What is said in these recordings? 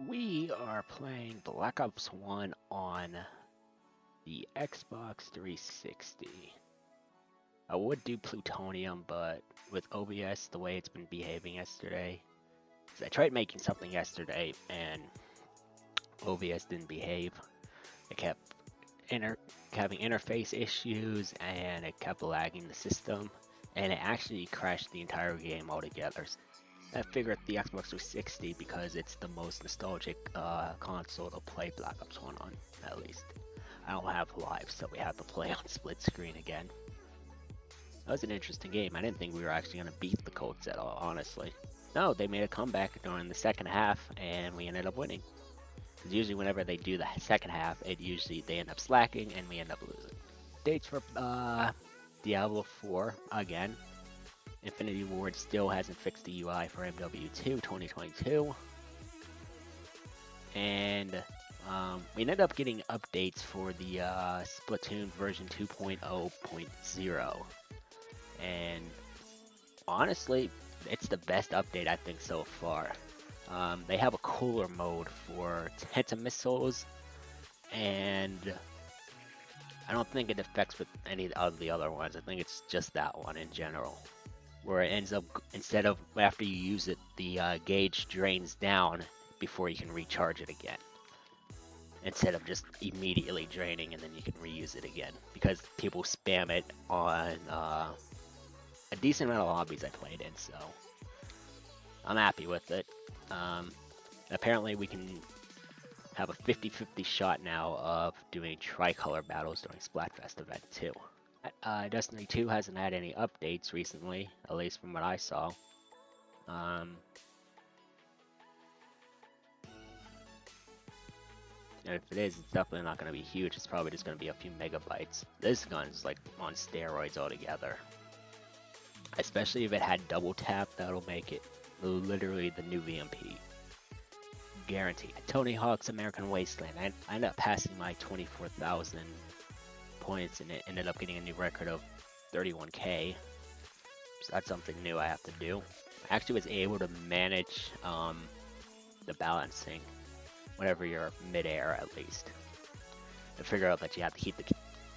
We are playing Black Ops 1 on the Xbox 360. I would do Plutonium, but with OBS, the way it's been behaving yesterday, I tried making something yesterday and OBS didn't behave. It kept having interface issues and it kept lagging the system, and it actually crashed the entire game altogether. I figured the Xbox 360, because it's the most nostalgic console to play Black Ops 1 on, at least. I don't have live, so we have to play on split screen again. That was an interesting game. I didn't think we were actually going to beat the Colts at all, honestly. No, they made a comeback during the second half, and we ended up winning. Because usually whenever they do the second half, they end up slacking, and we end up losing. Dates for Diablo 4, again. Infinity Ward still hasn't fixed the UI for MW2 2022. And we ended up getting updates for the Splatoon version 2.0.0. And honestly, it's the best update I think so far. They have a cooler mode for Tenta missiles, and I don't think it affects with any of the other ones. I think it's just that one in general, where it ends up, instead of after you use it, the gauge drains down before you can recharge it again, instead of just immediately draining and then you can reuse it again, because people spam it on a decent amount of lobbies I played in, so I'm happy with it. Apparently we can have a 50-50 shot now of doing tricolor battles during Splatfest event too. Destiny 2 hasn't had any updates recently, at least from what I saw. And if it is, it's definitely not going to be huge. It's probably just going to be a few megabytes. This gun's like on steroids altogether. Especially if it had double tap, that'll make it literally the new VMP. Guaranteed. Tony Hawk's American Wasteland. I ended up passing my 24,000 points, and it ended up getting a new record of 31k. So that's something new I have to do. I actually was able to manage the balancing whenever you're mid-air, at least. I figure out that you have to keep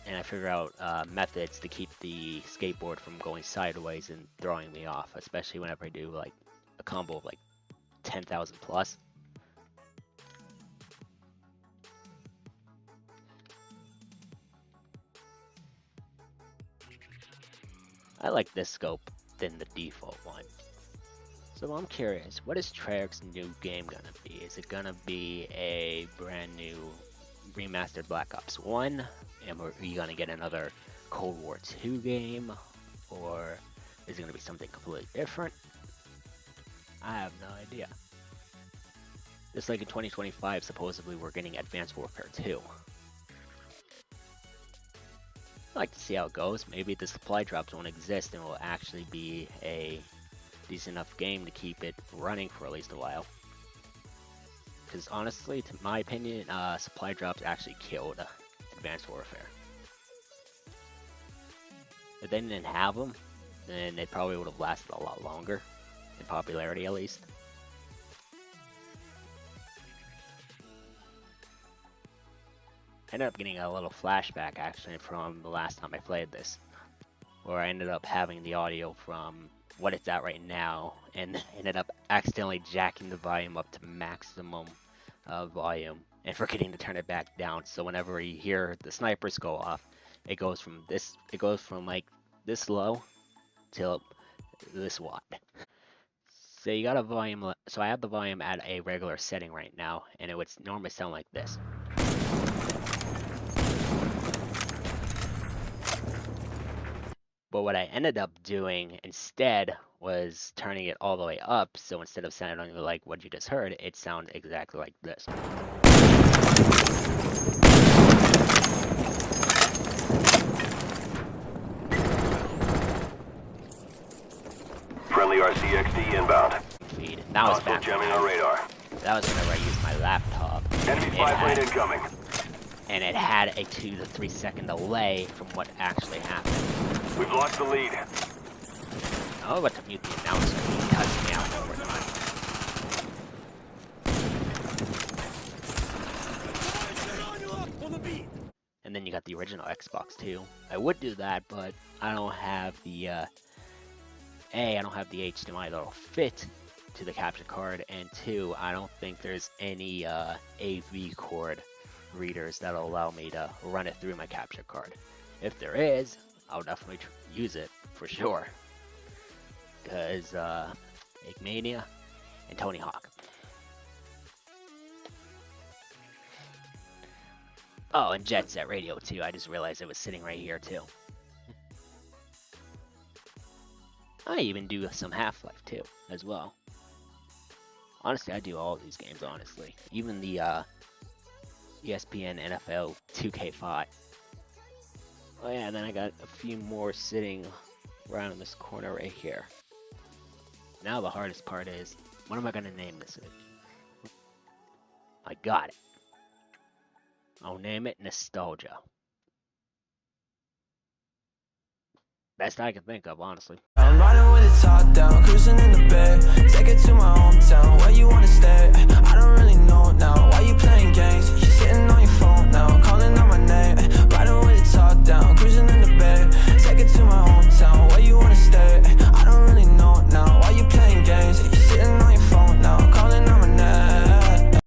and I figure out methods to keep the skateboard from going sideways and throwing me off, especially whenever I do like a combo of like 10,000 plus. I like this scope than the default one. So I'm curious, what is Treyarch's new game gonna be? Is it gonna be a brand new remastered Black Ops 1? And are you gonna get another Cold War 2 game? Or is it gonna be something completely different? I have no idea. Just like in 2025, supposedly we're getting Advanced Warfare 2. I like to see how it goes. Maybe the supply drops won't exist and will actually be a decent enough game to keep it running for at least a while. Because honestly, to my opinion, supply drops actually killed Advanced Warfare. If they didn't have them, then they probably would have lasted a lot longer, in popularity at least. I ended up getting a little flashback actually from the last time I played this, where I ended up having the audio from what it's at right now and ended up accidentally jacking the volume up to maximum volume and forgetting to turn it back down. So whenever you hear the snipers go off, it goes from like this low till this wide. So you got a volume, so I have the volume at a regular setting right now, and it would normally sound like this. But what I ended up doing instead was turning it all the way up, so instead of sounding like what you just heard, it sounds exactly like this. Friendly RCXD inbound. Feed. That was back. Jamming our radar. That was whenever I used my laptop. Enemy 5-lane incoming. And it had a 2 to 3 second delay from what actually happened. We've lost the lead. I was about to mute the announcer. He cuts me out over time. And then you got the original Xbox too. I would do that, but I don't have the I don't have the HDMI that'll fit to the capture card, and 2, I don't think there's any AV cord readers that'll allow me to run it through my capture card. If there is, I'll definitely use it for sure. Because Eggmania and Tony Hawk. Oh, and Jet Set Radio too. I just realized it was sitting right here too. I even do some Half-Life too, as well. Honestly, I do all of these games, honestly. Even the ESPN NFL 2K5. Oh yeah, and then I got a few more sitting around in this corner right here. Now the hardest part is, what am I going to name this? I got it. I'll name it Nostalgia. Best I can think of, honestly. I'm riding with the top down, cruising in the bay. Take it to my hometown, where you wanna stay? I don't really know now, why you playing games? You sitting on